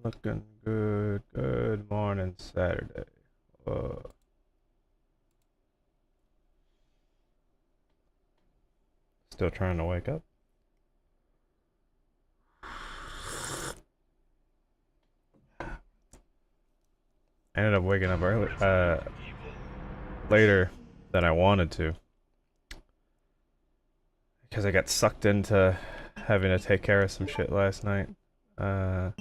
Looking good. Good morning, Saturday. Still trying to wake up. I ended up waking up early, later than I wanted to, because I got sucked into having to take care of some shit last night. Uh,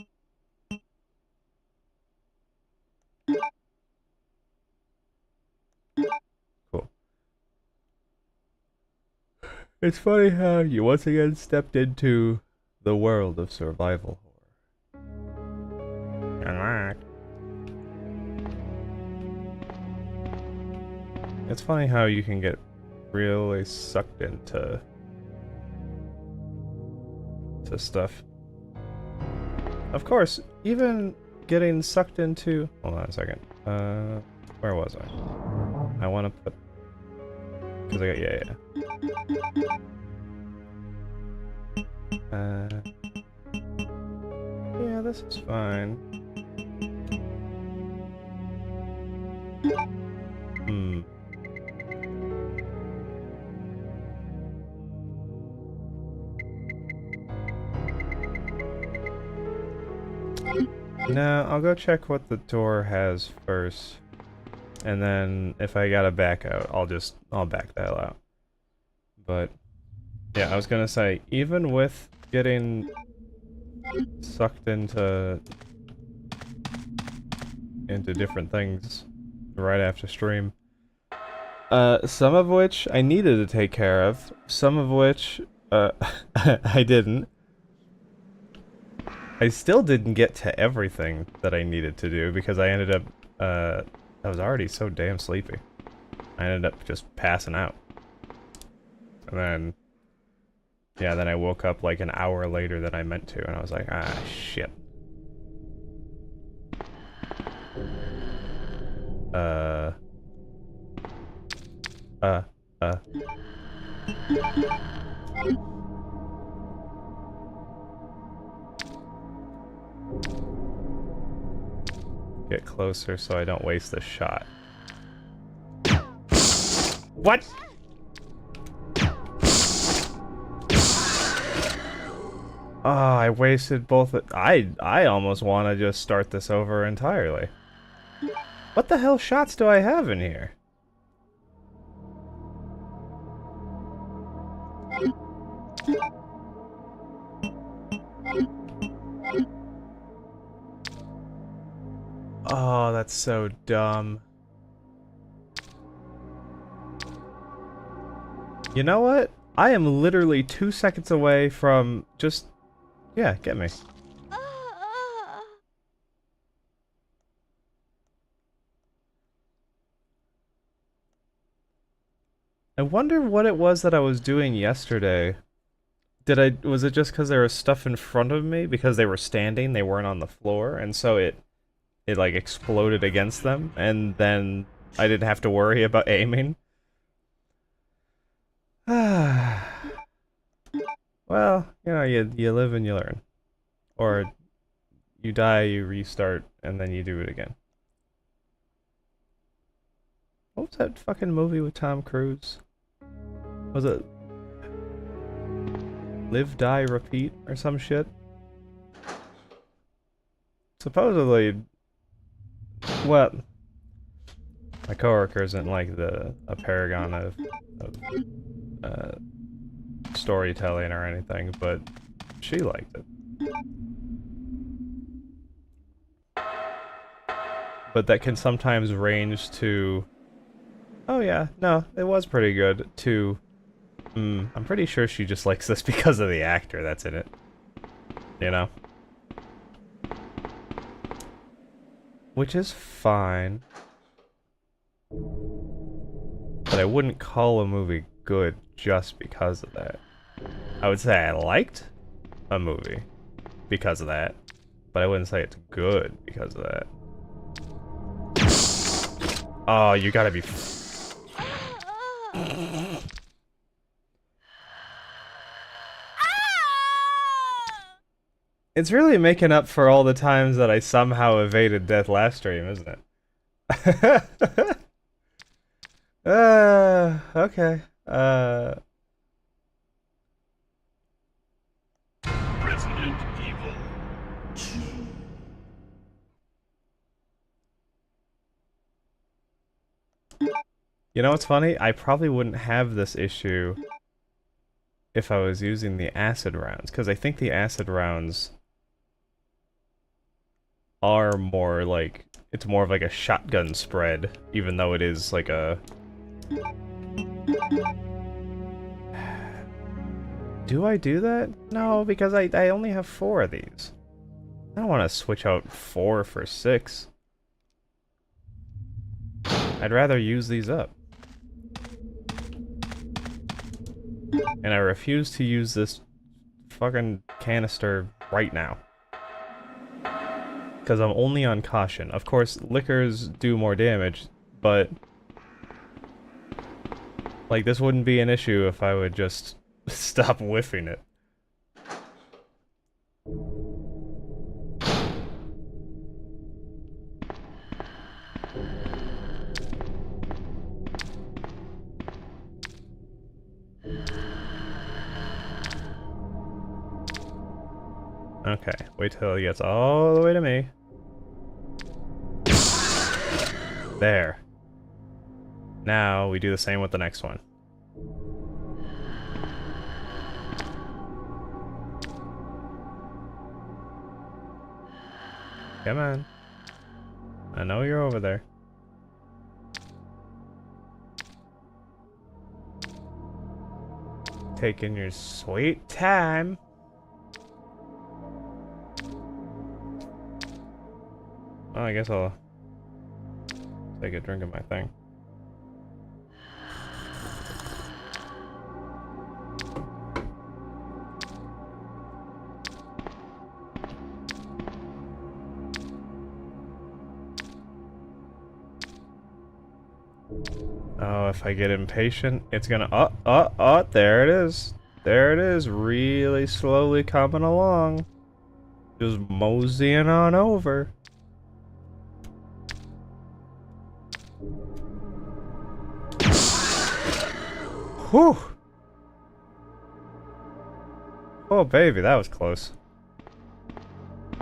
cool. It's funny how you once again stepped into the world of survival horror. It's funny how you can get really sucked into stuff. Of course, even getting sucked into... Hold on a second. Where was I? I want to put... Because I got... Yeah, this is fine. No, I'll go check what the door has first. And then if I gotta back out, I'll back the hell out. But yeah, I was gonna say, even with getting sucked into different things right after stream, some of which I needed to take care of, some of which I didn't. I still didn't get to everything that I needed to do because I ended up, I was already so damn sleepy. I ended up just passing out. And then, yeah, then I woke up like an hour later than I meant to, and I was like, ah, shit. Get closer so I don't waste the shot. What? Oh, I wasted both. I almost want to just start this over entirely. What the hell shots do I have in here? Oh, that's so dumb. You know what? I am literally 2 seconds away from just... Yeah, get me. I wonder what it was that I was doing yesterday. Was it just because there was stuff in front of me? Because they were standing, they weren't on the floor, and so it like exploded against them, and then I didn't have to worry about aiming? Well, you know, you live and you learn. Or you die, you restart, and then you do it again. What was that fucking movie with Tom Cruise? Was it Live, Die, Repeat, or some shit? Supposedly, well, my coworker isn't like a paragon of storytelling or anything, but she liked it. But that can sometimes range to, oh yeah, no, it was pretty good, to, I'm pretty sure she just likes this because of the actor that's in it. You know? Which is fine. But I wouldn't call a movie good just because of that. I would say I liked a movie because of that, but I wouldn't say it's good because of that. Oh, you gotta be... It's really making up for all the times that I somehow evaded death last stream, isn't it? Okay. Resident Evil 2. You know what's funny? I probably wouldn't have this issue if I was using the acid rounds, because I think the acid rounds are more like, it's more of like a shotgun spread, even though it is like a... Do I do that? No, because I only have 4 of these. I don't want to switch out 4 for 6. I'd rather use these up. And I refuse to use this fucking canister right now. Because I'm only on caution. Of course, liquors do more damage, but... like, this wouldn't be an issue if I would just stop whiffing it. Okay, wait till he gets all the way to me. There. Now, we do the same with the next one. Come on. I know you're over there. Taking your sweet time. Well, I guess I'll take a drink of my thing. Oh, if I get impatient, it's gonna... oh, there it is. There it is, really slowly coming along. Just moseying on over. Whew! Oh, baby, that was close.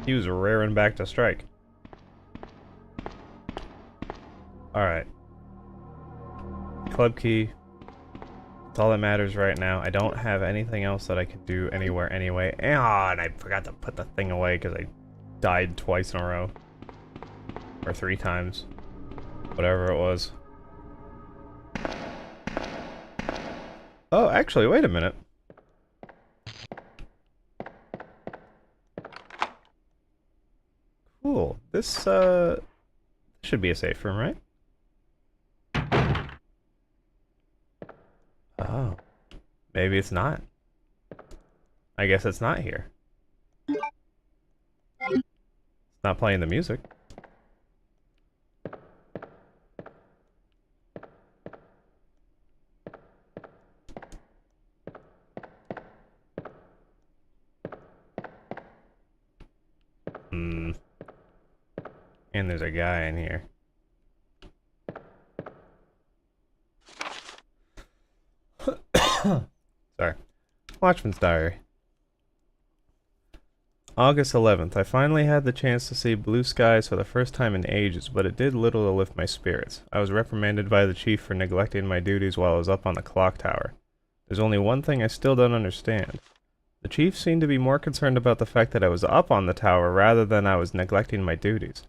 He was raring back to strike. Alright. Club key. That's all that matters right now. I don't have anything else that I can do anywhere anyway. And I forgot to put the thing away because I died twice in a row. Or 3 times. Whatever it was. Oh, actually, wait a minute. Cool. This, should be a safe room, right? Oh. Maybe it's not. I guess it's not here. It's not playing the music. Hmm. And there's a guy in here. Sorry. Watchman's Diary. August 11th. I finally had the chance to see blue skies for the first time in ages, but it did little to lift my spirits. I was reprimanded by the chief for neglecting my duties while I was up on the clock tower. There's only one thing I still don't understand. The chief seemed to be more concerned about the fact that I was up on the tower rather than I was neglecting my duties.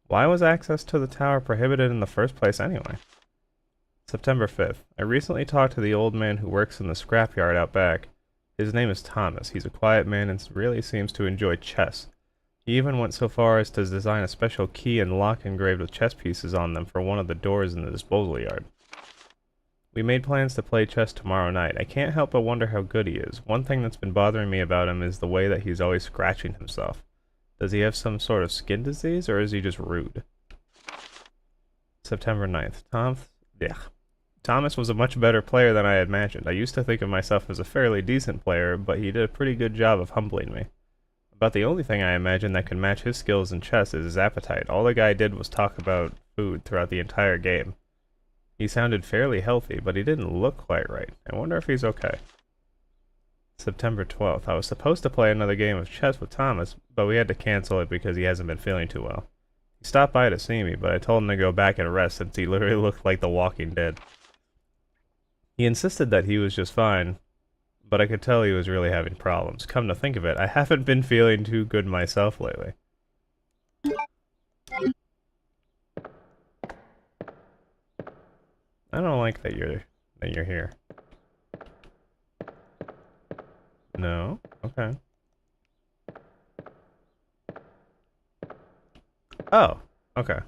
Why was access to the tower prohibited in the first place anyway? September 5th. I recently talked to the old man who works in the scrapyard out back. His name is Thomas. He's a quiet man and really seems to enjoy chess. He even went so far as to design a special key and lock engraved with chess pieces on them for one of the doors in the disposal yard. We made plans to play chess tomorrow night. I can't help but wonder how good he is. One thing that's been bothering me about him is the way that he's always scratching himself. Does he have some sort of skin disease, or is he just rude? September 9th. Thomas was a much better player than I had imagined. I used to think of myself as a fairly decent player, but he did a pretty good job of humbling me. About the only thing I imagine that can match his skills in chess is his appetite. All the guy did was talk about food throughout the entire game. He sounded fairly healthy, but he didn't look quite right. I wonder if he's okay. September 12th. I was supposed to play another game of chess with Thomas, but we had to cancel it because he hasn't been feeling too well. He stopped by to see me, but I told him to go back and rest since he literally looked like The Walking Dead. He insisted that he was just fine, but I could tell he was really having problems. Come to think of it, I haven't been feeling too good myself lately. I don't like that you're here. No? Okay. Oh, okay.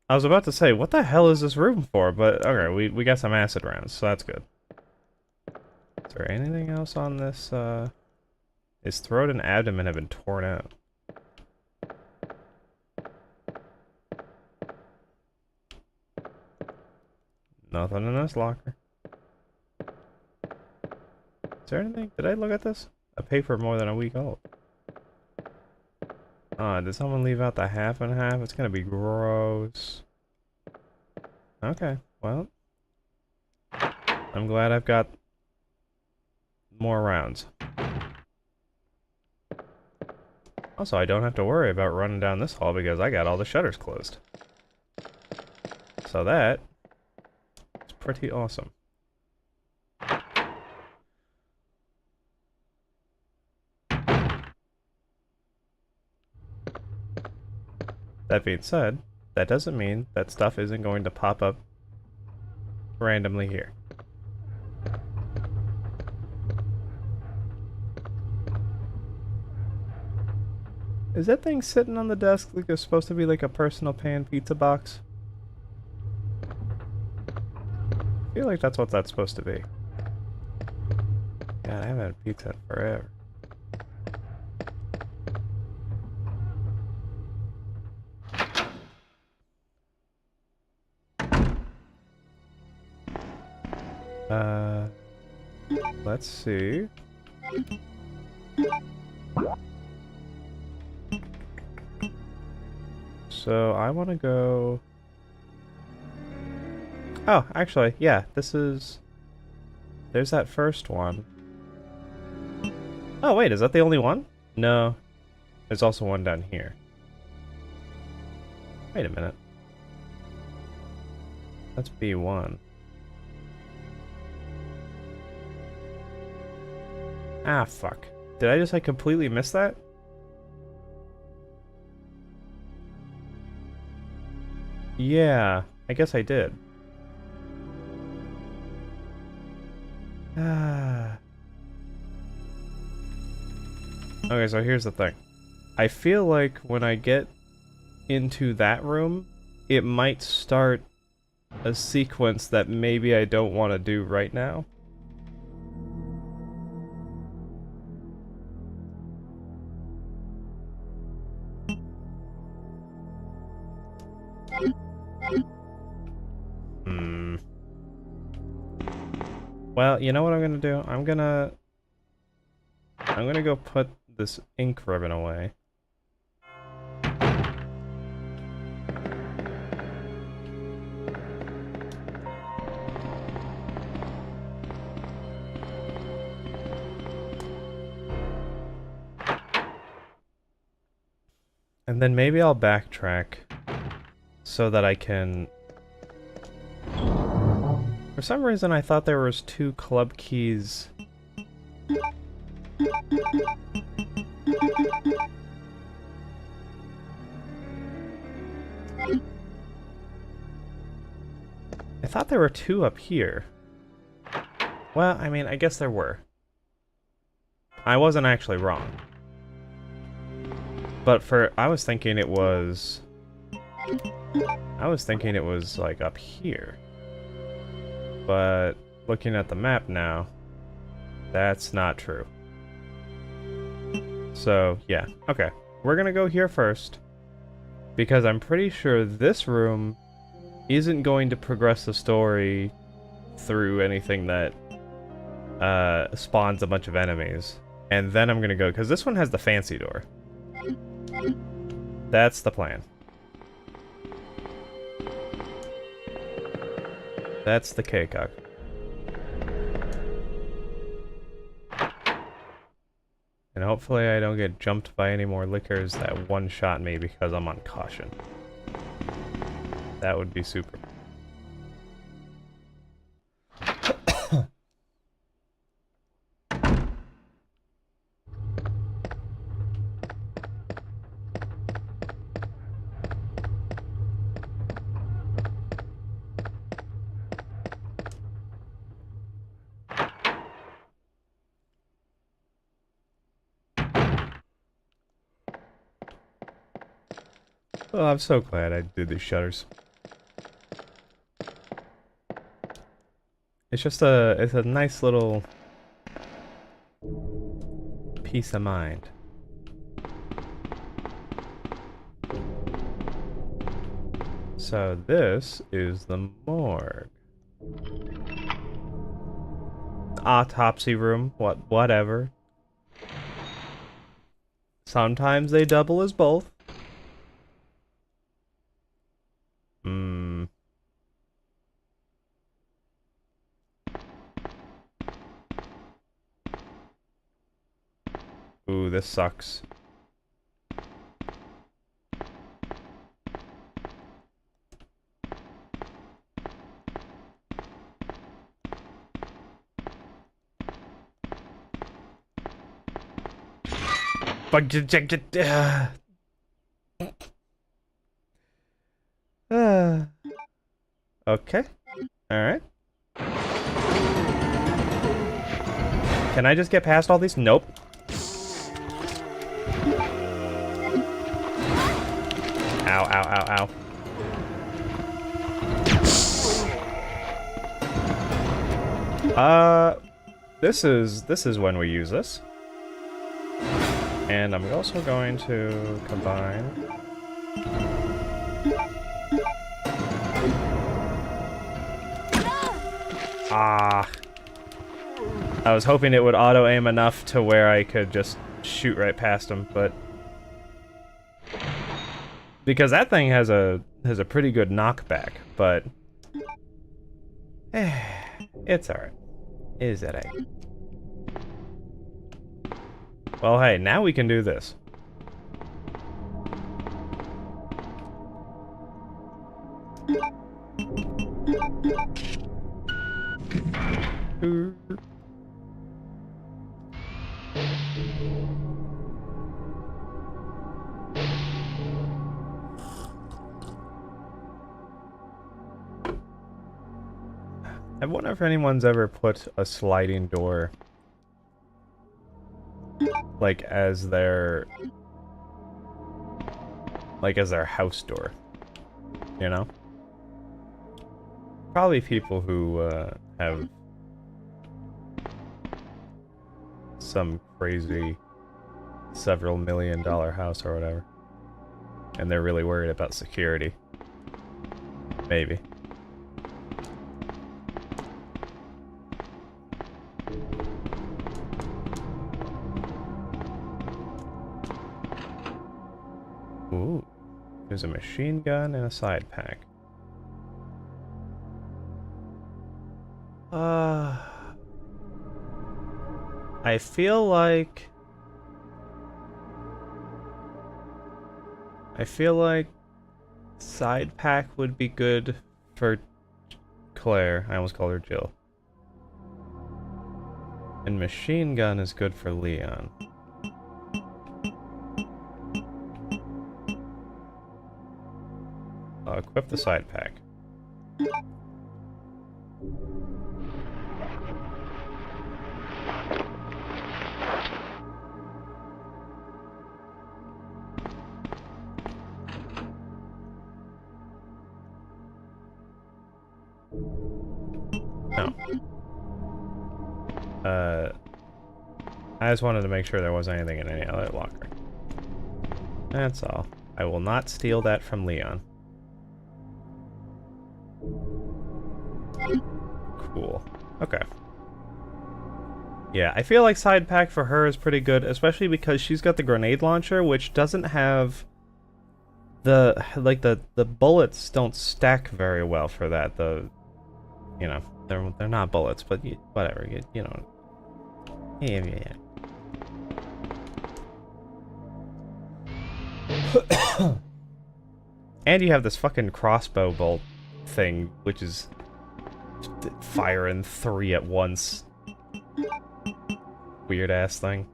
I was about to say, what the hell is this room for? But, okay, we got some acid rounds, so that's good. Is there anything else on this, His throat and abdomen have been torn out. Nothing in this locker. Is there anything? Did I look at this? A paper more than a week old. Did someone leave out the half and half? It's gonna be gross. Okay, well. I'm glad I've got more rounds. Also, I don't have to worry about running down this hall because I got all the shutters closed. So that is pretty awesome. That being said, that doesn't mean that stuff isn't going to pop up randomly here. Is that thing sitting on the desk like it's supposed to be like a personal pan pizza box? I feel like that's what that's supposed to be. God, I haven't had pizza in forever. Let's see. So I want to go. Oh, actually, yeah, this is. There's that first one. Oh, wait, is that the only one? No. There's also one down here. Wait a minute. That's B1. Ah, fuck. Did I just, like, completely miss that? Yeah, I guess I did. Ah. Okay, so here's the thing. I feel like when I get into that room, it might start a sequence that maybe I don't want to do right now. Well, you know what I'm gonna do? I'm gonna go put this ink ribbon away. And then maybe I'll backtrack so that I can... For some reason I thought there was 2 club keys. I thought there were 2 up here. Well, I mean, I guess there were. I wasn't actually wrong. But I was thinking it was like up here. But looking at the map now, that's not true. So, yeah. Okay. We're gonna go here first. Because I'm pretty sure this room isn't going to progress the story through anything that spawns a bunch of enemies. And then I'm gonna go, because this one has the fancy door. That's the plan. That's the K-cock. And hopefully I don't get jumped by any more lickers that one-shot me because I'm on caution. That would be super. Oh, I'm so glad I did these shutters. It's just it's a nice little peace of mind. So this is the morgue. Autopsy room, whatever. Sometimes they double as both. Ooh, this sucks. Okay. Alright. Can I just get past all these? Nope. Ow, ow, ow, ow. This is when we use this. And I'm also going to combine. Ah. I was hoping it would auto-aim enough to where I could just shoot right past him, but... Because that thing has a pretty good knockback, but... It's alright. Is it alright? Well, hey, now we can do this. I wonder if anyone's ever put a sliding door like as their house door, you know? Probably people who have some crazy several $1,000,000 house or whatever, and they're really worried about security. Maybe. Ooh, there's a machine gun and a side pack. I feel like side pack would be good for Claire. I almost called her Jill. And machine gun is good for Leon. Equip the side pack. No. I just wanted to make sure there wasn't anything in any other locker. That's all. I will not steal that from Leon. Cool. Okay. Yeah, I feel like side pack for her is pretty good, especially because she's got the grenade launcher, which doesn't have the bullets don't stack very well for that. You know, they're not bullets, but whatever. You know. Yeah. And you have this fucking crossbow bolt thing, which is firing 3 at once. Weird ass thing.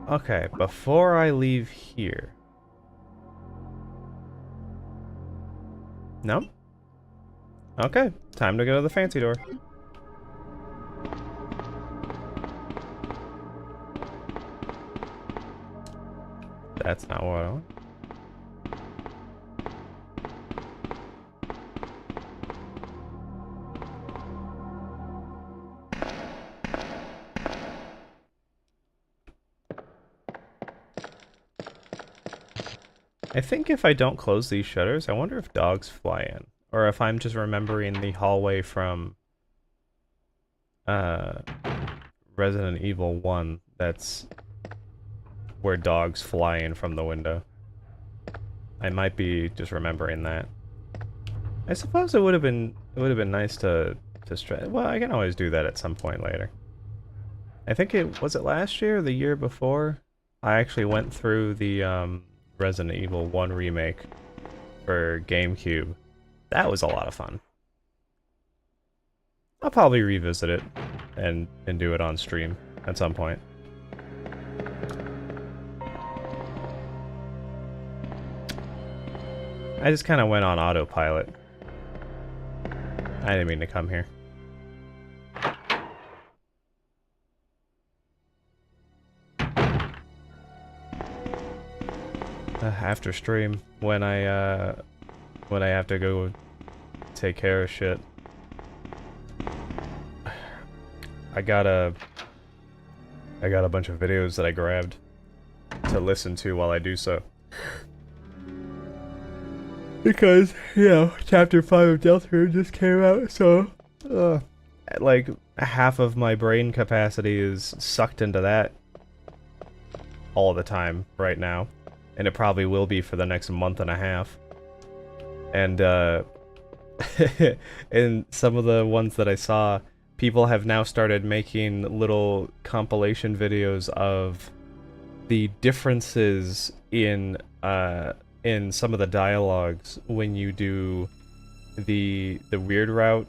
Okay, before I leave here. No? Okay, time to go to the fancy door. That's not what I want. I think if I don't close these shutters, I wonder if dogs fly in. Or if I'm just remembering the hallway from uh, Resident Evil 1 that's where dogs fly in from the window. I might be just remembering that. I suppose it would have been nice to well, I can always do that at some point later. I think it was it last year or the year before? I actually went through the Resident Evil 1 remake for GameCube. That was a lot of fun. I'll probably revisit it and do it on stream at some point. I just kind of went on autopilot. I didn't mean to come here. After stream, when I have to go take care of shit, I got a bunch of videos that I grabbed to listen to while I do so. Because, you know, Chapter 5 of Deltarune just came out, so... like, half of my brain capacity is sucked into that all the time right now. And it probably will be for the next month and a half. And, and some of the ones that I saw, people have now started making little compilation videos of the differences in some of the dialogues when you do the weird route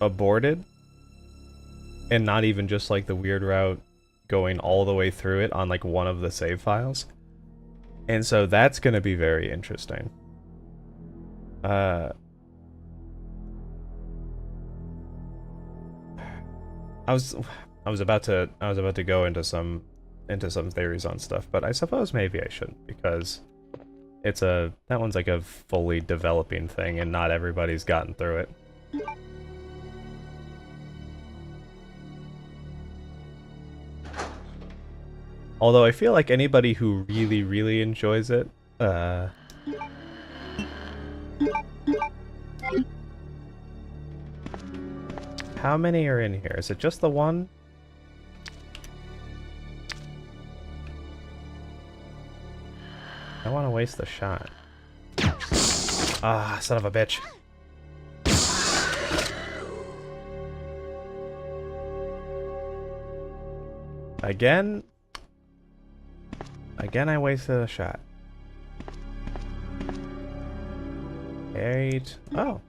aborted, and not even just like the weird route going all the way through it on like one of the save files. And so that's gonna be very interesting. I was about to go into some theories on stuff, but I suppose maybe I shouldn't, because that one's like a fully developing thing and not everybody's gotten through it. Although I feel like anybody who really, really enjoys it, how many are in here? Is it just the one? I want to waste the shot. Ah, son of a bitch. Again? Again, I wasted a shot. 8. Oh.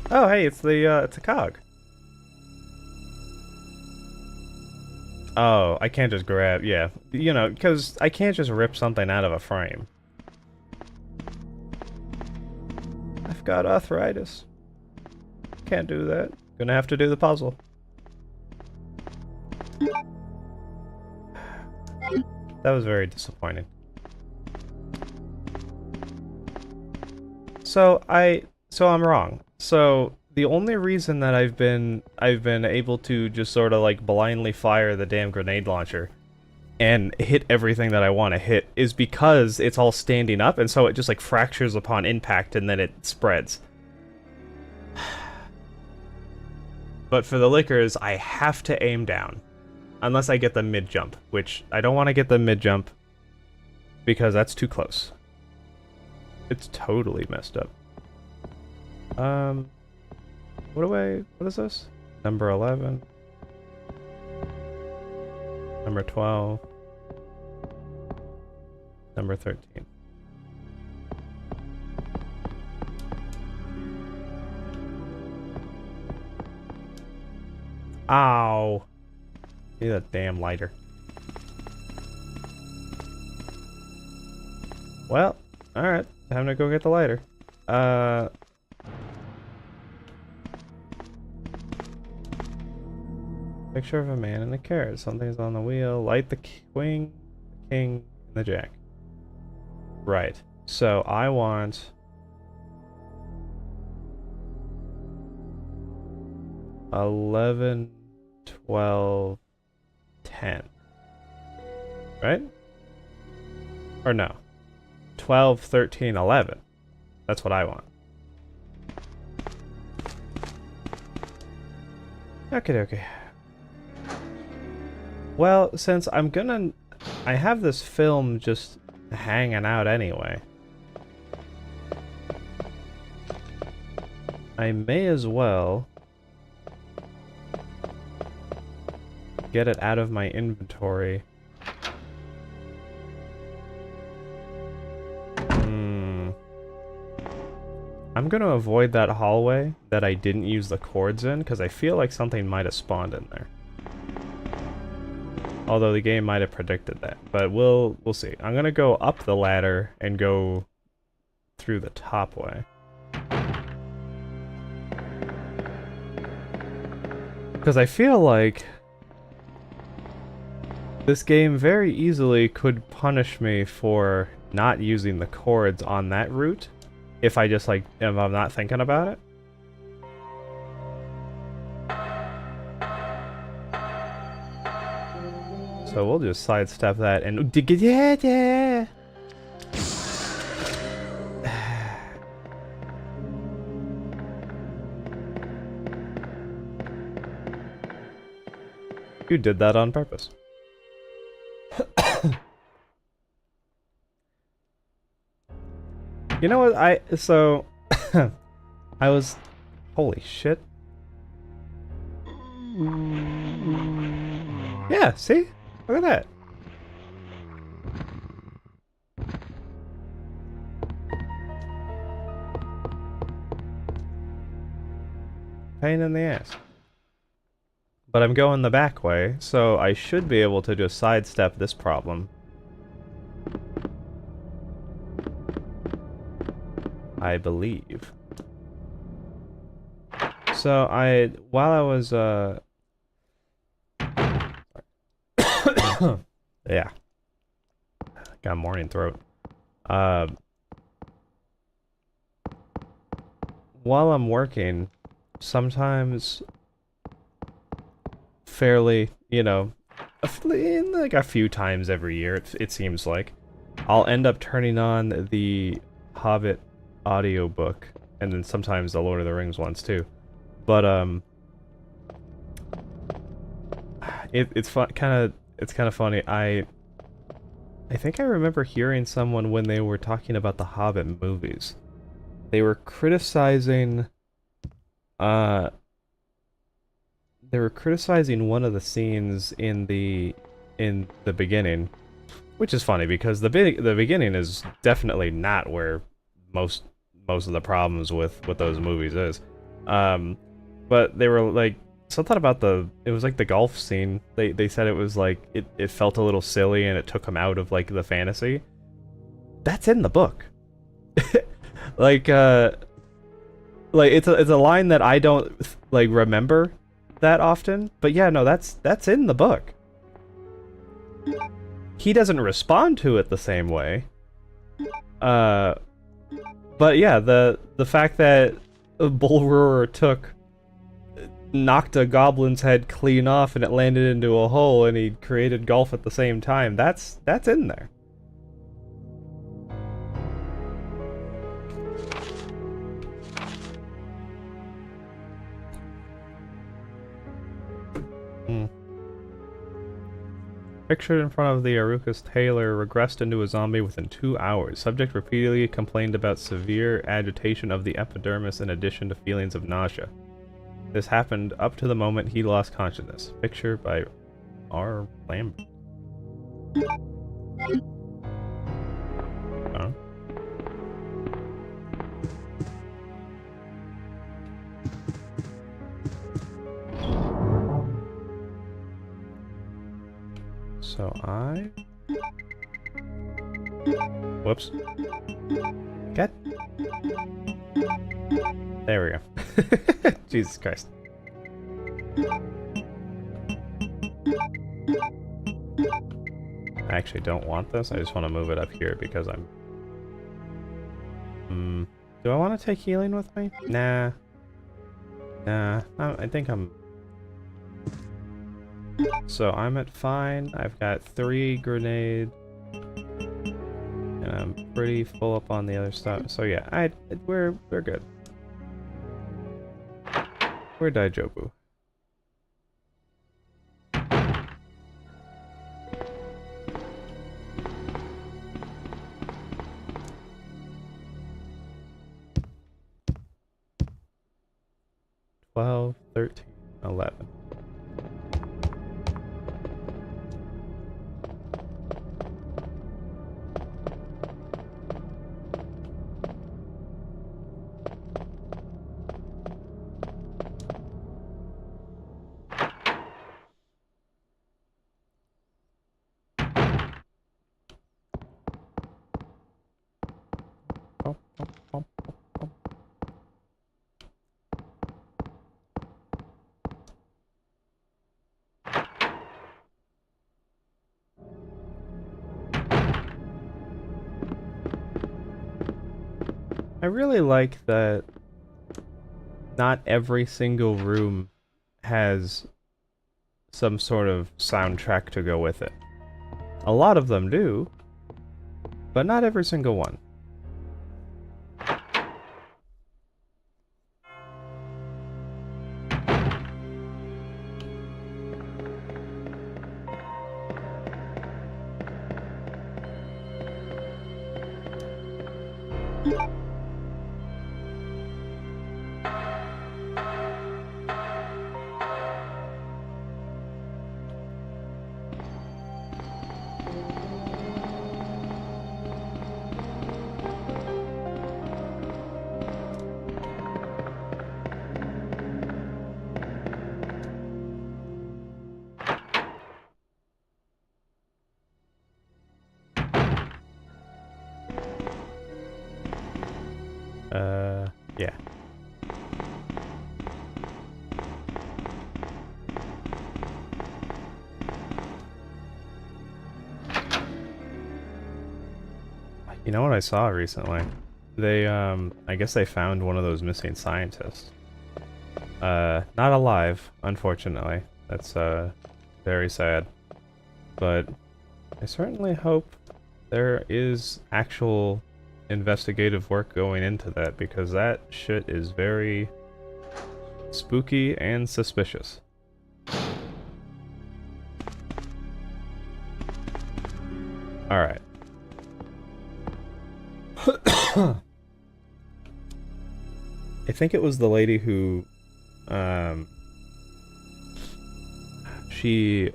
Oh, hey, it's a cog. Oh, I can't just grab, yeah. You know, because I can't just rip something out of a frame. I've got arthritis. Can't do that. Gonna have to do the puzzle. That was very disappointing. So I'm wrong. So the only reason that I've been able to just sort of like blindly fire the damn grenade launcher and hit everything that I want to hit is because it's all standing up, and so it just like fractures upon impact and then it spreads. But for the liquors, I have to aim down. Unless I get the mid-jump, which I don't want to get the mid-jump because that's too close. It's totally messed up. What is this? Number 11. Number 12. Number 13. Ow. Need a damn lighter. Well, alright. Time to go get the lighter. Picture of a man and a carrot. Something's on the wheel. Light the queen, the king, and the jack. Right. So I want 11, 12, 10. Right? Or no. 12, 13, 11. That's what I want. Okay. Well, since I have this film just hanging out anyway, I may as well get it out of my inventory. I'm gonna avoid that hallway that I didn't use the cords in, because I feel like something might have spawned in there. Although the game might have predicted that, but we'll see. I'm gonna go up the ladder and go through the top way. Because I feel like this game very easily could punish me for not using the cords on that route if I just like, if I'm not thinking about it. So we'll just sidestep that and yeah. You did that on purpose. You know what, I was, holy shit. Yeah, see? Look at that. Pain in the ass. But I'm going the back way, so I should be able to just sidestep this problem. I believe. So while I was, yeah. Got a morning throat. While I'm working, sometimes fairly, you know, like a few times every year, it seems like, I'll end up turning on the Hobbit audiobook, and then sometimes the Lord of the Rings ones too. But it's fun, it's kind of funny. I think I remember hearing someone when they were talking about the Hobbit movies. They were criticizing one of the scenes in the beginning, which is funny because the beginning is definitely not where most of the problems with those movies is. But they were like something about it was like the golf scene. They said it was like it felt a little silly and it took them out of like the fantasy. That's in the book. like it's a line that I don't like remember that often, but yeah, no, that's in the book. He doesn't respond to it the same way. But yeah, the fact that a bull roarer took, knocked a goblin's head clean off, and it landed into a hole, and he created golf at the same time. That's in there. Pictured in front of the Aruka's tailor regressed into a zombie within 2 hours. Subject repeatedly complained about severe agitation of the epidermis in addition to feelings of nausea. This happened up to the moment he lost consciousness. Picture by R. Lambert. Huh? So I... Whoops. Get. There we go. Jesus Christ. I actually don't want this. I just want to move it up here because I'm... do I want to take healing with me? Nah. Nah. I think I'm... So I'm at fine. I've got 3 grenades. And I'm pretty full up on the other stuff. So yeah, we're good. We're Daijobu. $12, $13, $11. I really like that not every single room has some sort of soundtrack to go with it. A lot of them do, but not every single one. Yeah. You know what I saw recently? They, I guess they found one of those missing scientists. Not alive, unfortunately. That's, very sad. But I certainly hope there is actual investigative work going into that, because that shit is very spooky and suspicious. Alright. I think it was the lady who, she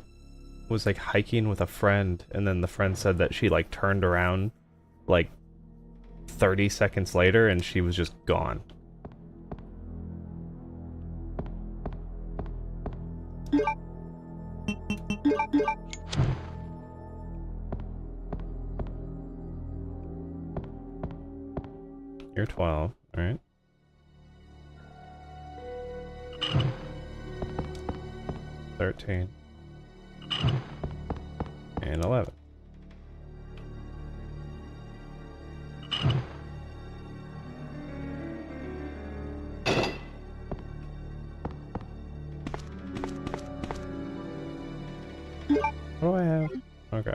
was like hiking with a friend, and then the friend said that she like turned around like 30 seconds later and she was just gone. You're 12, alright. $13 and $11. What do I have? Okay.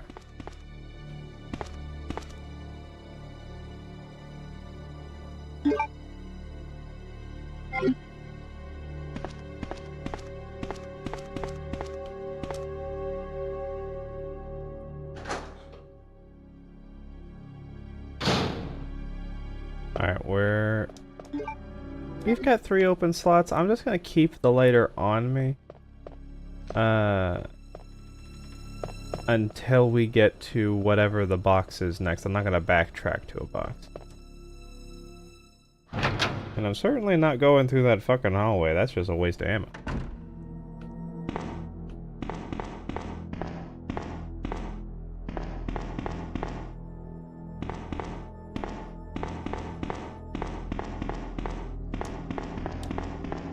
Alright, we've got 3 open slots. I'm just gonna keep the lighter on me. Until we get to whatever the box is next. I'm not gonna backtrack to a box. And I'm certainly not going through that fucking hallway. That's just a waste of ammo.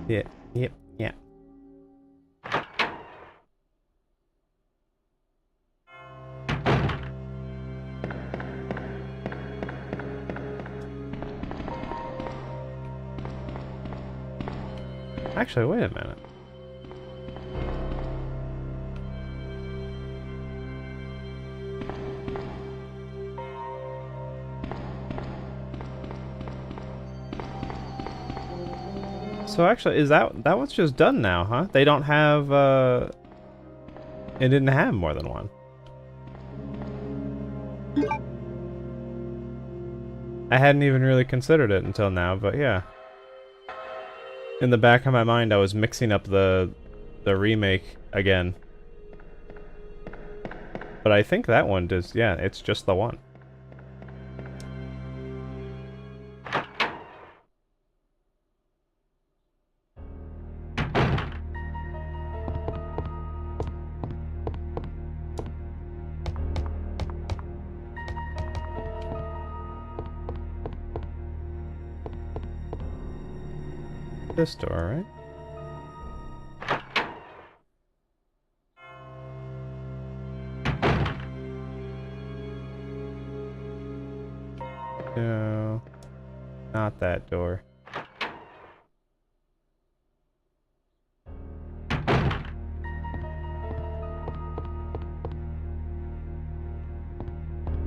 Yeah, yep, yeah. Actually, wait a minute. So actually, is that one's just done now, huh? They don't have, it didn't have more than one. I hadn't even really considered it until now, but yeah. In the back of my mind, I was mixing up the remake again. But I think that one does, yeah, it's just the one. This door, right? No, not that door.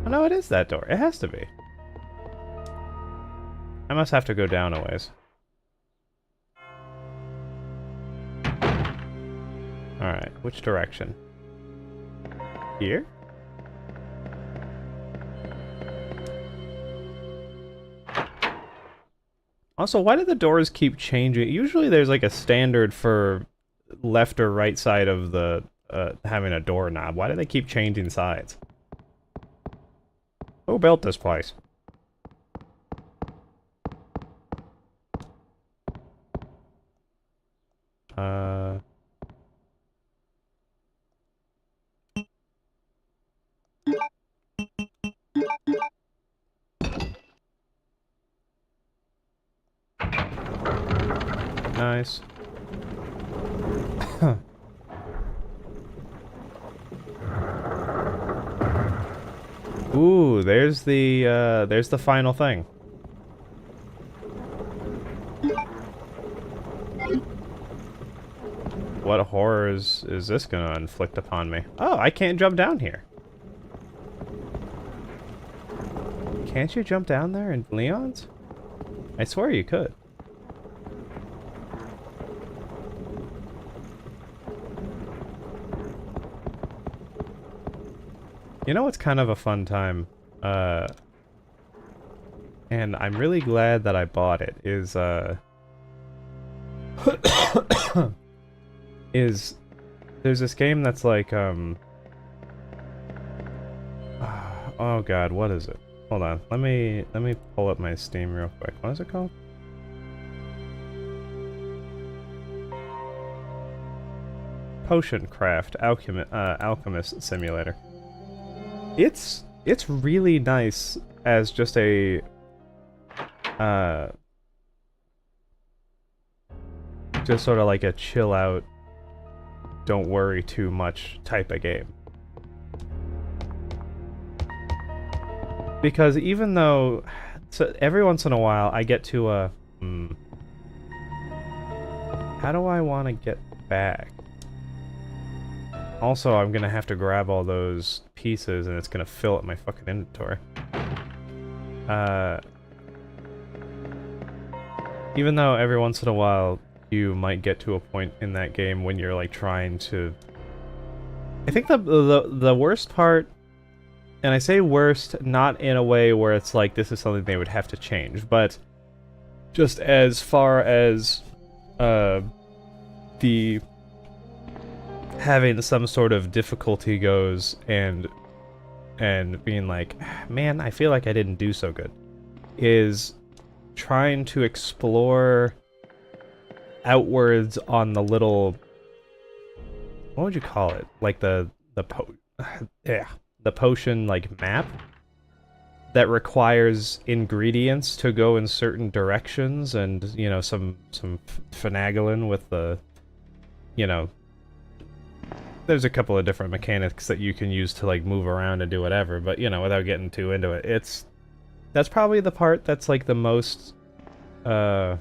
Oh no, it is that door. It has to be. I must have to go down a ways. Alright, which direction? Here? Also, why do the doors keep changing? Usually there's like a standard for left or right side of the having a doorknob. Why do they keep changing sides? Who built this place? Nice. Ooh, there's the final thing. What horrors is this gonna inflict upon me? Oh, I can't jump down here. Can't you jump down there in Leon's? I swear you could. You know what's kind of a fun time? And I'm really glad that I bought it, is, there's this game that's like, oh god, what is it? Hold on, let me pull up my Steam real quick. What is it called? Potion Craft Alchemist Simulator. It's really nice as just a just sort of like a chill out, don't worry too much type of game. Because even though every once in a while I get to a how do I want to get back? Also, I'm gonna have to grab all those pieces and it's gonna fill up my fucking inventory. Even though every once in a while you might get to a point in that game when you're like trying to... I think the worst part, and I say worst not in a way where it's like this is something they would have to change, but just as far as the having some sort of difficulty goes and being like, man, I feel like I didn't do so good, is trying to explore outwards on the little, what would you call it? Like the potion like map that requires ingredients to go in certain directions, and you know, some finagling with the, you know, there's a couple of different mechanics that you can use to like move around and do whatever, but you know, without getting too into it, that's probably the part that's like the most I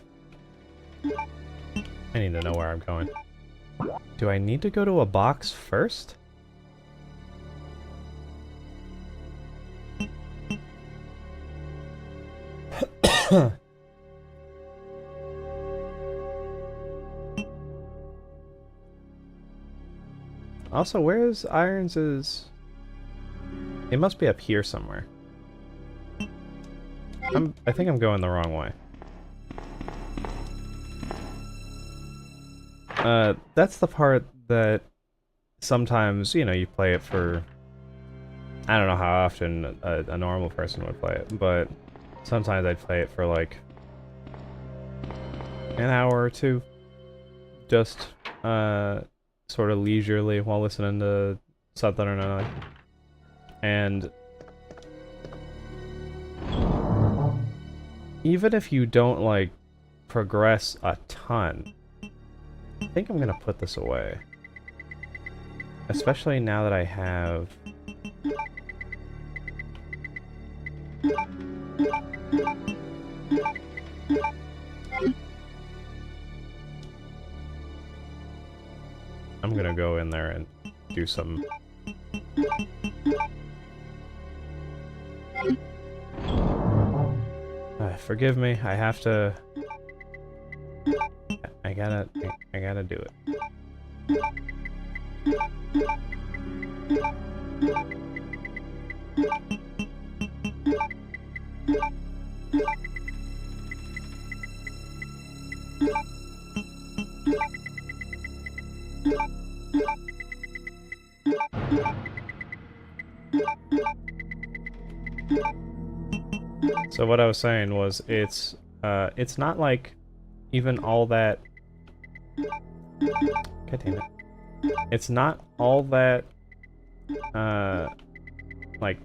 need to know where I'm going. Do I need to go to a box first? Also, where's Irons's... It must be up here somewhere. I think I'm going the wrong way. That's the part that sometimes, you know, you play it for... I don't know how often a normal person would play it, but sometimes I'd play it for like an hour or two. Just, sort of leisurely while listening to something or another. And even if you don't, like, progress a ton, I think I'm gonna put this away. Especially now that I have... I'm gonna go in there and do some... forgive me, I have to... I gotta do it. So what I was saying was, it's not like even all that... God damn it. It's not all that, like,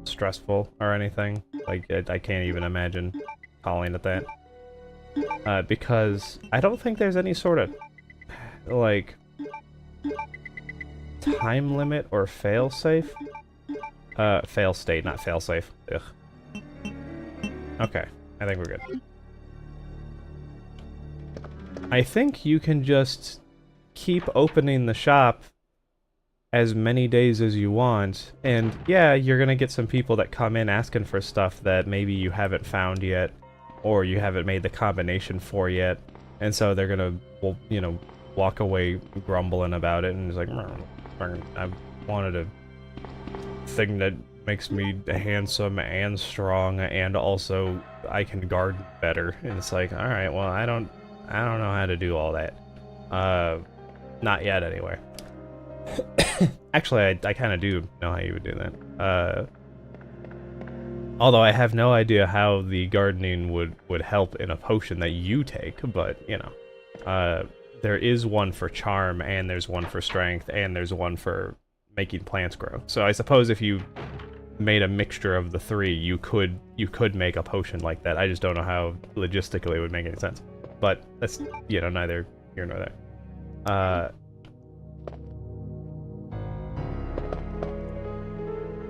stressful or anything. Like, I can't even imagine calling it that. Because I don't think there's any sort of, like, time limit or fail-safe. Fail-state, not fail-safe. Ugh. Okay, I think we're good. I think you can just keep opening the shop as many days as you want, and yeah, you're gonna get some people that come in asking for stuff that maybe you haven't found yet, or you haven't made the combination for yet, and so they're gonna, well, you know, walk away grumbling about it, and it's like, I wanted a thing that makes me handsome and strong, and also I can garden better. And it's like, all right, well, I don't know how to do all that. Not yet, anyway. Actually, I kind of do know how you would do that. Although I have no idea how the gardening would help in a potion that you take, but, you know. There is one for charm, and there's one for strength, and there's one for making plants grow. So I suppose if you made a mixture of the three, you could make a potion like that. I just don't know how logistically it would make any sense. But that's, you know, neither here nor there.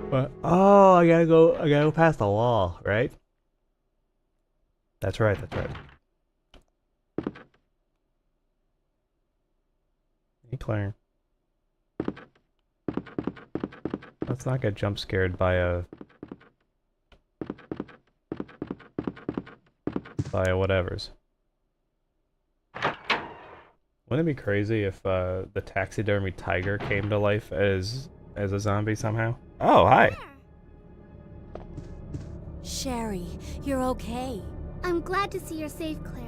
But, oh, I gotta go past the wall, right? That's right, that's right. Hey, Claire. Let's not get jump scared by a whatevers. Wouldn't it be crazy if the taxidermy tiger came to life as a zombie somehow? Oh, hi. Sherry, you're okay. I'm glad to see you're safe, Claire.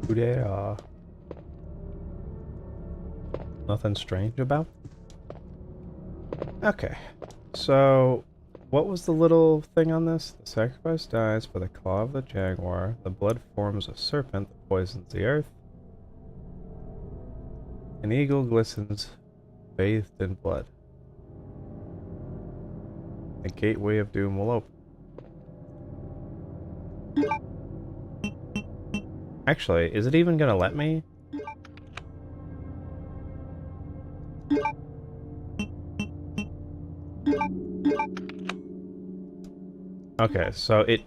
Who there? Nothing strange about? Okay. So, what was the little thing on this? The sacrifice dies by the claw of the jaguar. The blood forms a serpent that poisons the earth. An eagle glistens, bathed in blood. The gateway of doom will open. Actually, is it even gonna let me? Okay, so it...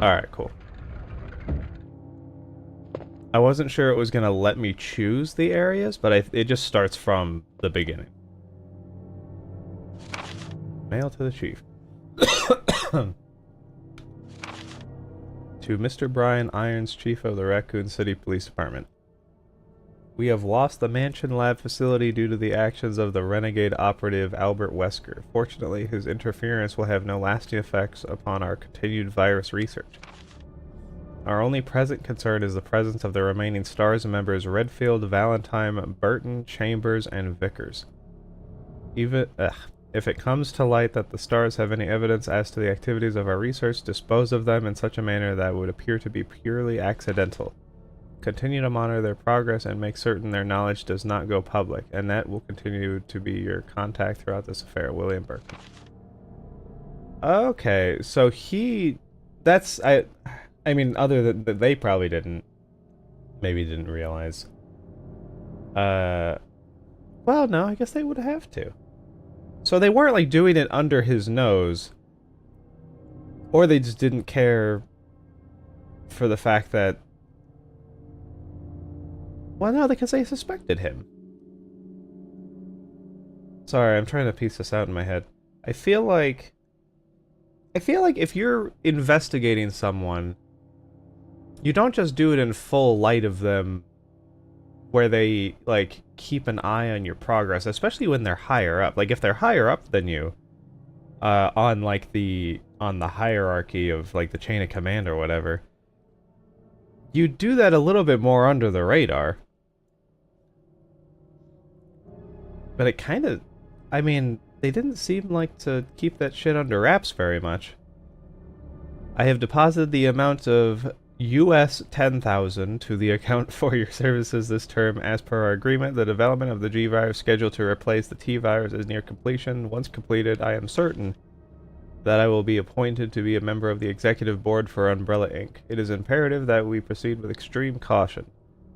Alright, cool. I wasn't sure it was gonna let me choose the areas, but it just starts from the beginning. Mail to the chief. To Mr. Brian Irons, Chief of the Raccoon City Police Department. We have lost the Mansion Lab facility due to the actions of the renegade operative Albert Wesker. Fortunately, his interference will have no lasting effects upon our continued virus research. Our only present concern is the presence of the remaining STARS members Redfield, Valentine, Burton, Chambers, and Vickers. If it comes to light that the STARS have any evidence as to the activities of our research, dispose of them in such a manner that would appear to be purely accidental. Continue to monitor their progress and make certain their knowledge does not go public. Annette will continue to be your contact throughout this affair. William Burke. Okay, so that's I mean, other than that, they probably maybe didn't realize. Well, no, I guess they would have to. So they weren't like doing it under his nose, or they just didn't care for the fact that. Well, no, because they suspected him. Sorry, I'm trying to piece this out in my head. I feel like if you're investigating someone, you don't just do it in full light of them where they, like, keep an eye on your progress, especially when they're higher up. Like, if they're higher up than you, on, like, on the hierarchy of, like, the chain of command or whatever, you do that a little bit more under the radar. But it kind of, I mean, they didn't seem like to keep that shit under wraps very much. I have deposited the amount of US 10,000 to the account for your services this term. As per our agreement, the development of the G virus scheduled to replace the T virus is near completion. Once completed, I am certain that I will be appointed to be a member of the executive board for Umbrella Inc. It is imperative that we proceed with extreme caution.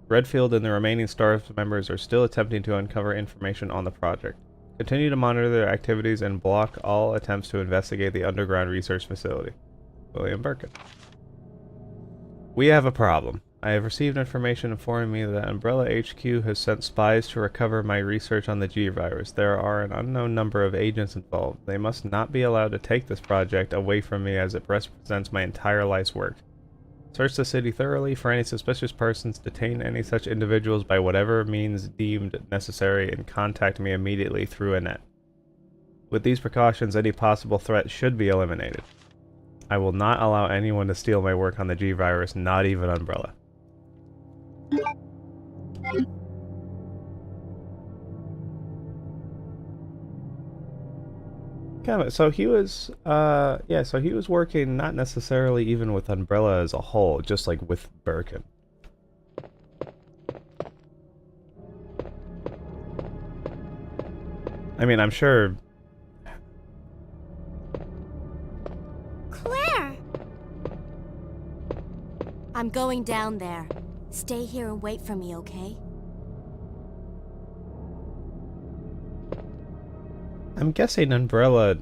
Redfield and the remaining STARS members are still attempting to uncover information on the project. Continue to monitor their activities and block all attempts to investigate the underground research facility. William Birkin. We have a problem. I have received information informing me that Umbrella HQ has sent spies to recover my research on the G virus. There are an unknown number of agents involved. They must not be allowed to take this project away from me as it represents my entire life's work. Search the city thoroughly for any suspicious persons, detain any such individuals by whatever means deemed necessary, and contact me immediately through Annette. With these precautions, any possible threat should be eliminated. I will not allow anyone to steal my work on the G virus, not even Umbrella. So he was, yeah, so he was working not necessarily even with Umbrella as a whole, just like with Birkin. I mean, I'm sure... Claire! I'm going down there. Stay here and wait for me, okay? I'm guessing Umbrella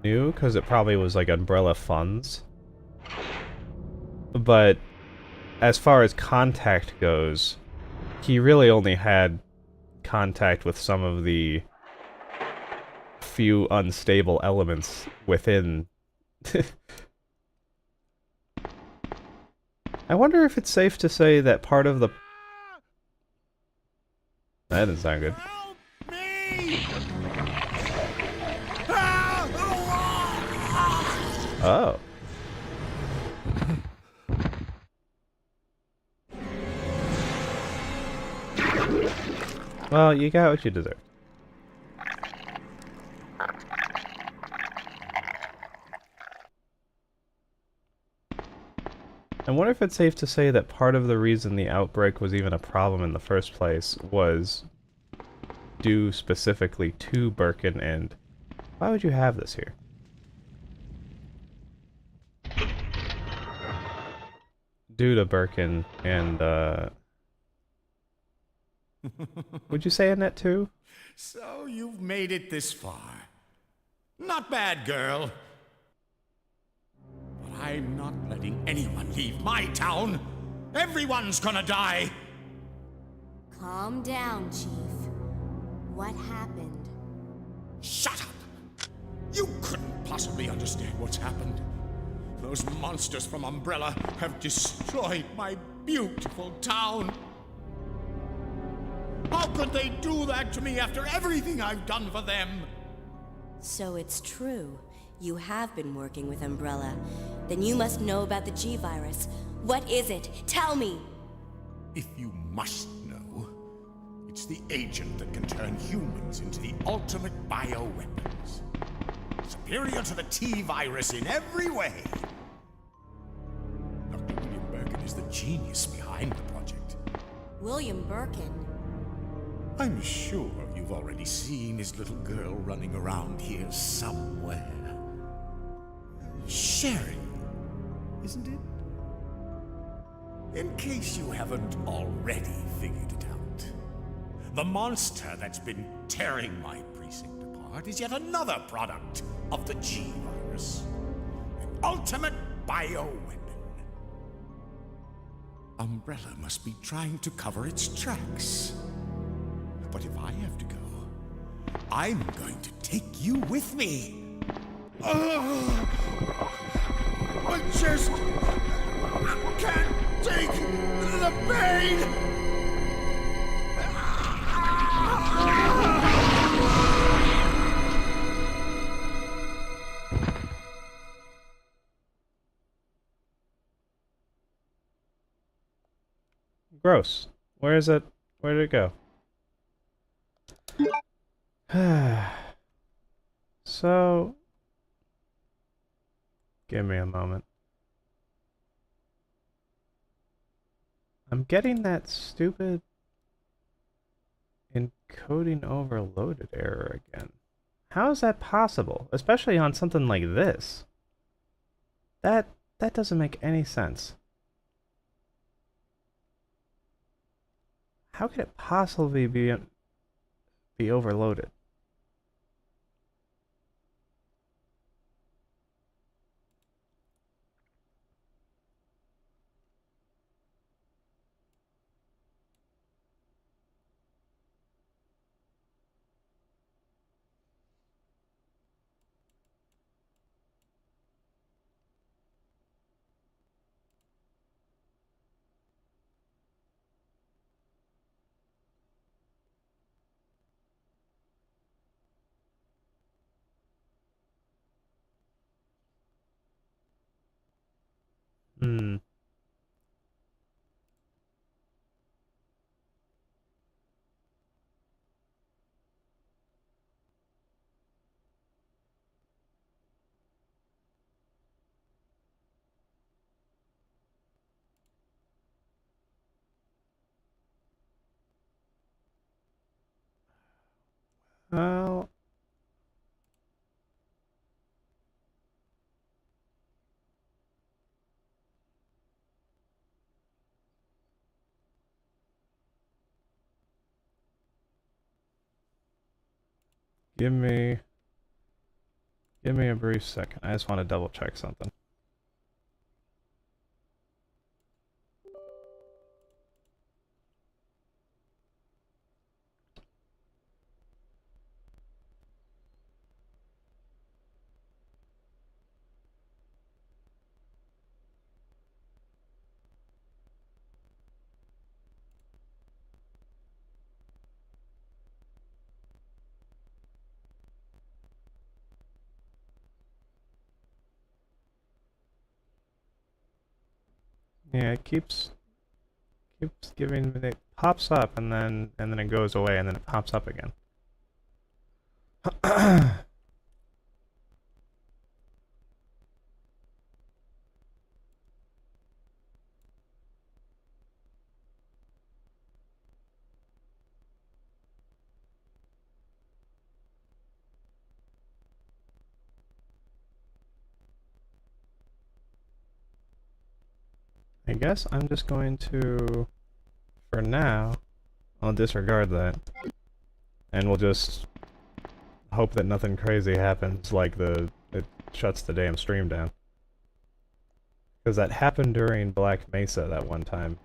knew, because it probably was like Umbrella funds. But as far as contact goes, he really only had contact with some of the few unstable elements within. I wonder if it's safe to say that part of the... That didn't sound good. Help me! Oh. Well, you got what you deserve. I wonder if it's safe to say that part of the reason the outbreak was even a problem in the first place was due specifically to Birkin, and why would you have this here? Due to Birkin and, would you say Annette too? So you've made it this far. Not bad, girl. But I'm not letting anyone leave my town. Everyone's gonna die. Calm down, Chief. What happened? Shut up! You couldn't possibly understand what's happened. Those monsters from Umbrella have destroyed my beautiful town. How could they do that to me after everything I've done for them? So it's true. You have been working with Umbrella. Then you must know about the G-Virus. What is it? Tell me! If you must know, it's the agent that can turn humans into the ultimate bioweapons. Superior to the T-Virus in every way. Dr. William Birkin is the genius behind the project. William Birkin? I'm sure you've already seen his little girl running around here somewhere. Sherry, isn't it? In case you haven't already figured it out, the monster that's been tearing my precinct apart is yet another product of the G-Virus. An ultimate bioweapon. Umbrella must be trying to cover its tracks. But if I have to go, I'm going to take you with me. I just can't take the pain. Gross. Where is it? Where did it go? So, give me a moment. I'm getting that stupid encoding overloaded error again. How is that possible? Especially on something like this. That doesn't make any sense. How could it possibly be overloaded? Hmm. Well, give me Give me a brief second. I just want to double check something. Yeah, it keeps giving me, it pops up and then it goes away and then it pops up again. I guess I'm just going to, for now, I'll disregard that. And we'll just hope that nothing crazy happens, like it shuts the damn stream down. Because that happened during Black Mesa that one time.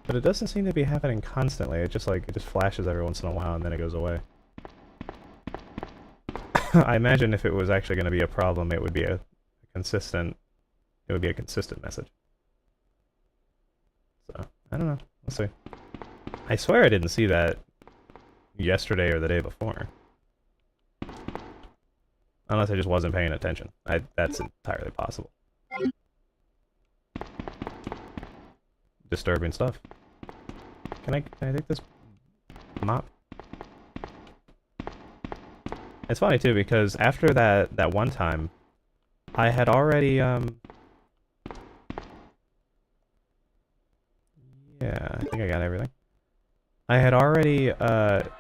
But it doesn't seem to be happening constantly, it just flashes every once in a while and then it goes away. I imagine if it was actually going to be a problem, it would be a consistent message. So, I don't know. We'll see. I swear I didn't see that yesterday or the day before. Unless I just wasn't paying attention. That's entirely possible. Disturbing stuff. Can I take this mop? It's funny too because after that one time, I had already yeah, I think I got everything. I had already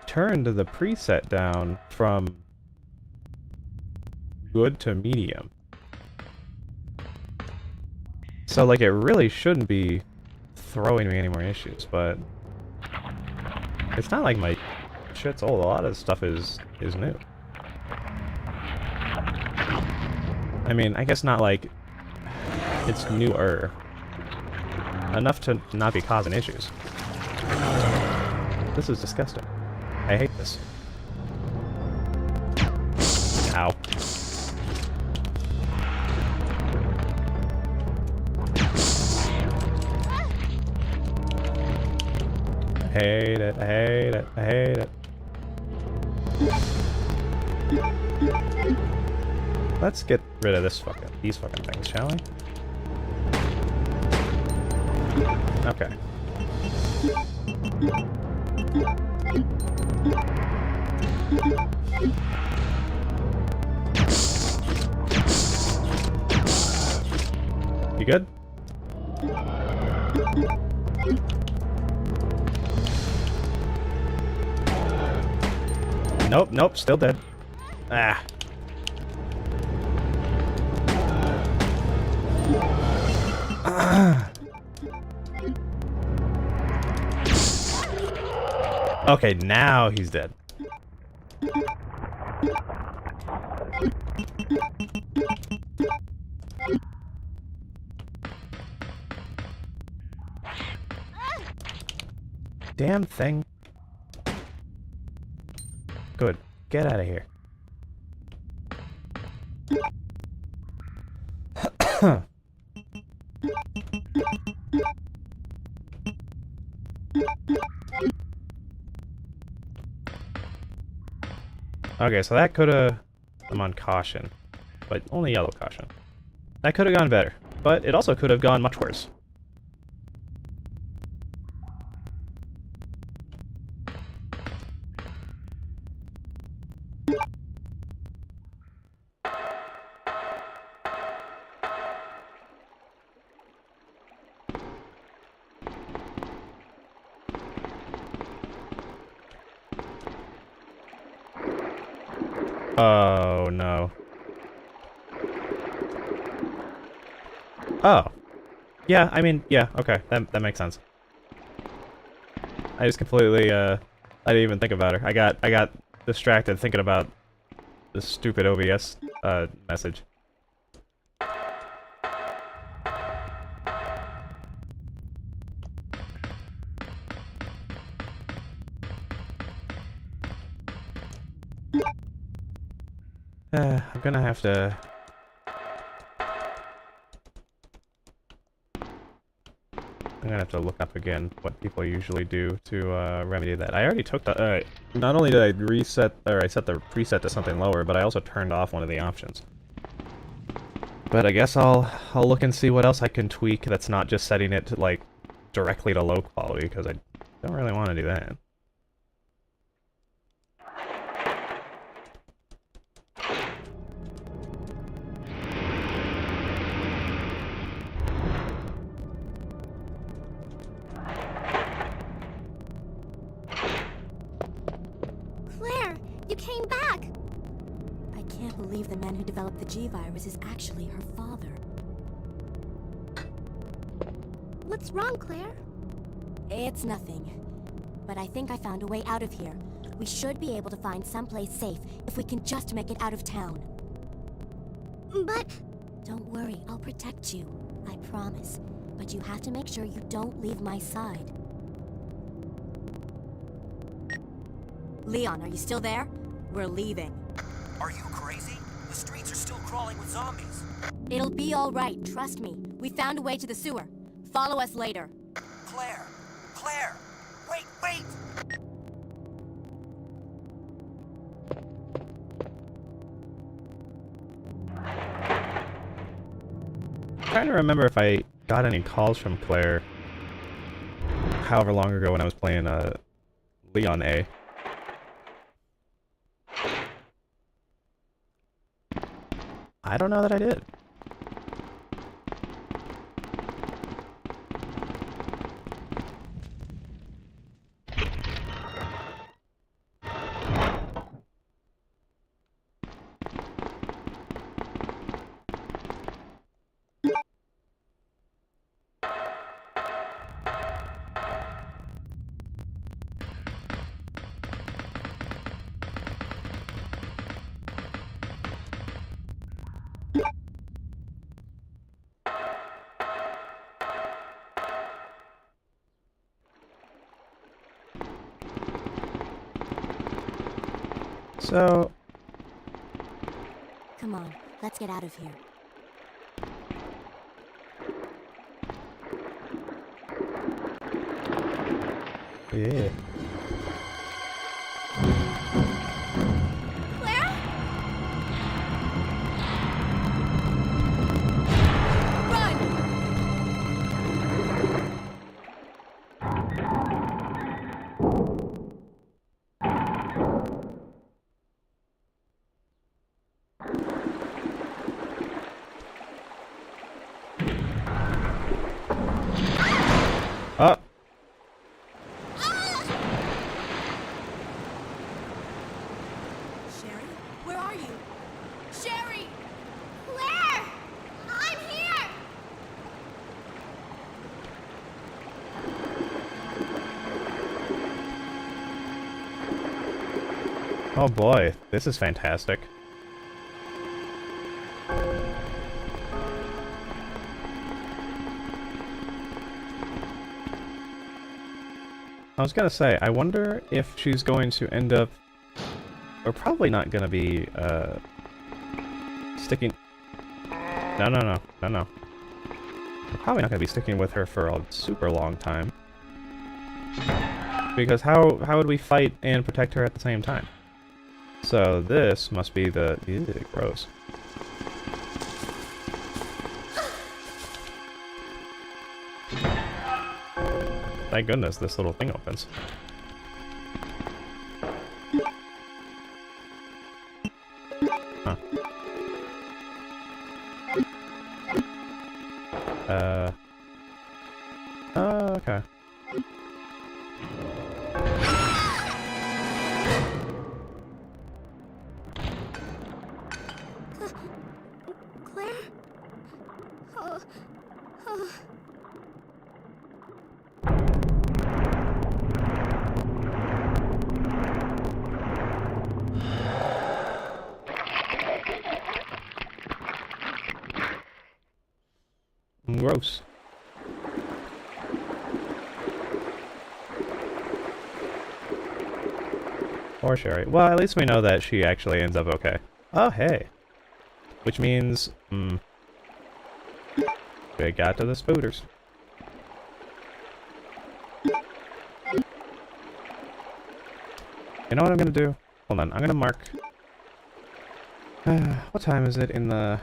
turned the preset down from good to medium. So like it really shouldn't be throwing me any more issues, but it's not like my shit's old. A lot of stuff is new. I mean, I guess not like it's newer enough to not be causing issues. This is disgusting. I hate this. Ow. I hate it, I hate it, I hate it. Let's get rid of these fucking things, shall we? Okay. You good? Nope, nope, still dead. Ah. Okay, now he's dead. Damn thing. Good. Get out of here. Okay, so that could've... I'm on caution. But only yellow caution. That could've gone better. But it also could've gone much worse. Oh, no. Oh. Yeah, I mean, yeah, okay. That makes sense. I just completely, I didn't even think about her. I got distracted thinking about this stupid OBS, message. I'm gonna have to... I'm gonna have to look up again what people usually do to remedy that. I already took the... not only did I reset, or I set the preset to something lower, but I also turned off one of the options. But I guess I'll look and see what else I can tweak that's not just setting it to, like, directly to low quality, because I don't really want to do that. Claire, you came back! I can't believe the man who developed the G-Virus is actually her father. What's wrong, Claire? It's nothing. But I think I found a way out of here. We should be able to find someplace safe if we can just make it out of town. But... Don't worry, I'll protect you. I promise. But you have to make sure you don't leave my side. Leon, are you still there? We're leaving. Are you crazy? The streets are still crawling with zombies. It'll be all right, trust me. We found a way to the sewer. Follow us later. Claire! Claire! Wait, wait! I'm trying to remember if I got any calls from Claire however long ago when I was playing Leon A. I don't know that I did. So, Come on, let's get out of here. yeah. Claire? Oh! Sherry, where are you? Sherry! Claire! I'm here! Oh boy, this is fantastic. I was gonna say, I wonder if she's going to end up... We're probably not gonna be, sticking... No. We're probably not gonna be sticking with her for a super long time. Because how would we fight and protect her at the same time? So this must be the... Ew, gross. Thank goodness this little thing opens. Huh. Oh, okay. Claire? Oh. gross. Or Sherry. Well, at least we know that she actually ends up okay. Oh, hey. Which means, they got to the spooters. You know what I'm gonna do? Hold on, I'm gonna mark... what time is it in the...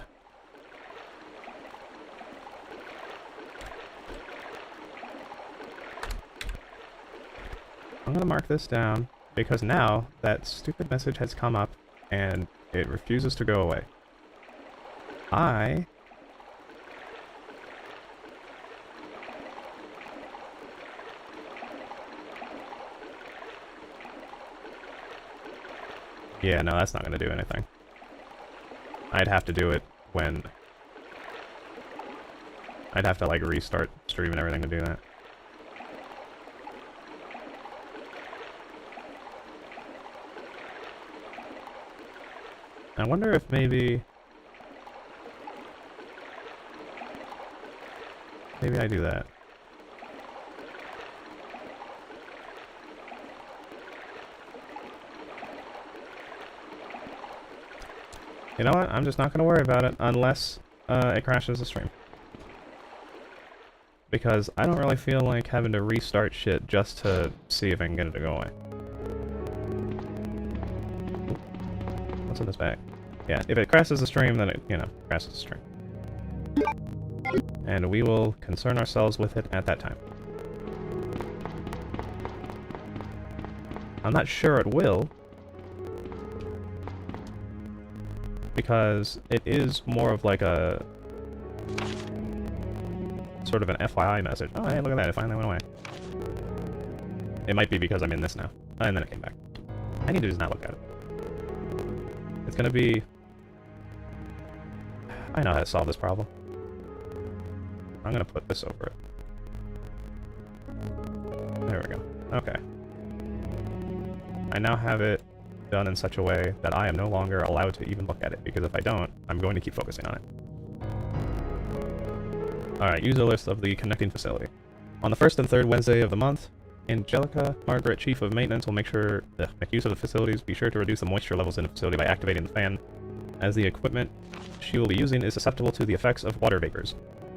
I'm gonna mark this down, because now that stupid message has come up, and it refuses to go away. Yeah, no, that's not gonna do anything. I'd have to do it when... I'd have to, like, restart stream and everything to do that. I wonder if maybe... Maybe I do that. You know what? I'm just not going to worry about it unless it crashes the stream. Because I don't really feel like having to restart shit just to see if I can get it to go away. What's in this bag? Yeah, if it crashes the stream, then it, you know, crashes the stream. And we will concern ourselves with it at that time. I'm not sure it will, because it is more of like a sort of an FYI message. Oh, hey, look at that, it finally went away. It might be because I'm in this now. And then it came back. I need to just not look at it. It's gonna be... I know how to solve this problem. I'm gonna put this over it. There we go. Okay. I now have it done in such a way that I am no longer allowed to even look at it, because if I don't, I'm going to keep focusing on it. Alright, use a list of the connecting facility. On the first and third Wednesday of the month, Angelica Margaret, Chief of Maintenance, will make use of the facilities. Be sure to reduce the moisture levels in the facility by activating the fan, as the equipment she will be using is susceptible to the effects of water vapors.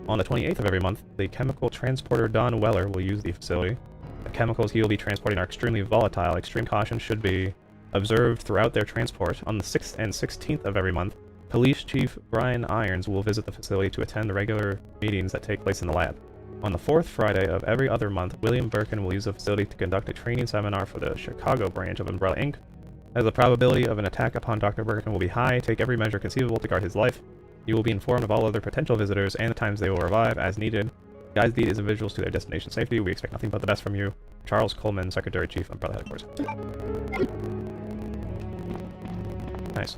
On the 28th of every month, the chemical transporter Don Weller will use the facility. The chemicals he will be transporting are extremely volatile. Extreme caution should be observed throughout their transport. On the 6th and 16th of every month, Police Chief Brian Irons will visit the facility to attend the regular meetings that take place in the lab. On the 4th Friday of every other month, William Birkin will use the facility to conduct a training seminar for the Chicago branch of Umbrella Inc. As the probability of an attack upon Dr. Birkin will be high, take every measure conceivable to guard his life. You will be informed of all other potential visitors and the times they will arrive as needed. Guide these individuals to their destination safety. We expect nothing but the best from you. Charles Coleman, Secretary-Chief, Umbrella Headquarters. Nice.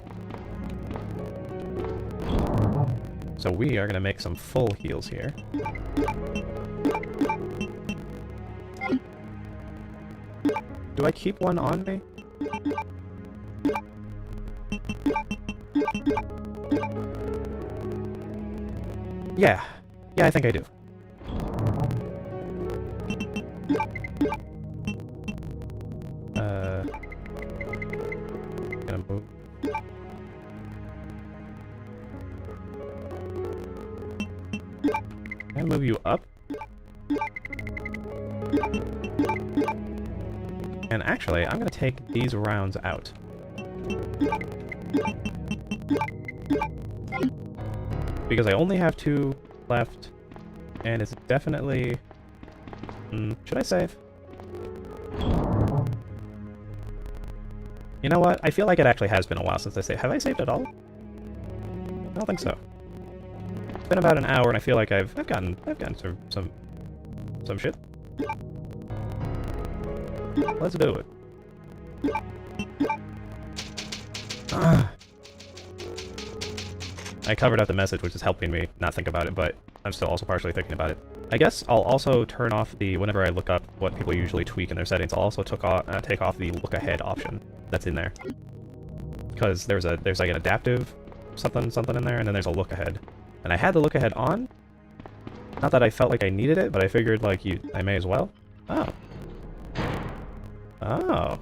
So we are going to make some full heals here. Do I keep one on me? Yeah. Yeah, I think I do. Gonna move. Can I move you up? And actually, I'm gonna take these rounds out. Because I only have 2 left, and it's definitely... should I save? You know what? I feel like it actually has been a while since I saved. Have I saved at all? I don't think so. It's been about an hour, and I feel like I've gotten some shit. Let's do it. I covered up the message, which is helping me not think about it, but I'm still also partially thinking about it. I guess I'll also turn off the, whenever I look up what people usually tweak in their settings, I'll also take off the look ahead option that's in there. Because there's like an adaptive something in there, and then there's a look ahead. And I had the look ahead on, Not that I felt like I needed it, but I figured, like, I may as well. Oh. Oh.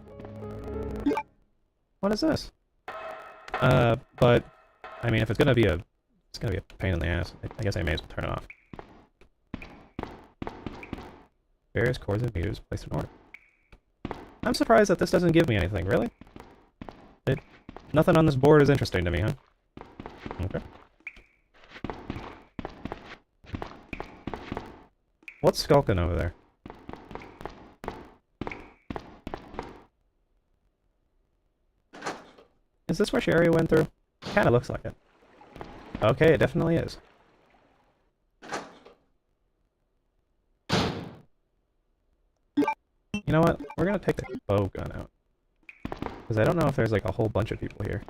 What is this? But, I mean, if it's gonna be a pain in the ass, I guess I may as well turn it off. Various cords and meters placed in order. I'm surprised that this doesn't give me anything, really? Nothing on this board is interesting to me, huh? Okay. What's skulking over there? Is this where Sherry went through? Kinda looks like it. Okay, it definitely is. You know what? We're gonna take the bow gun out. Because I don't know if there's like a whole bunch of people here.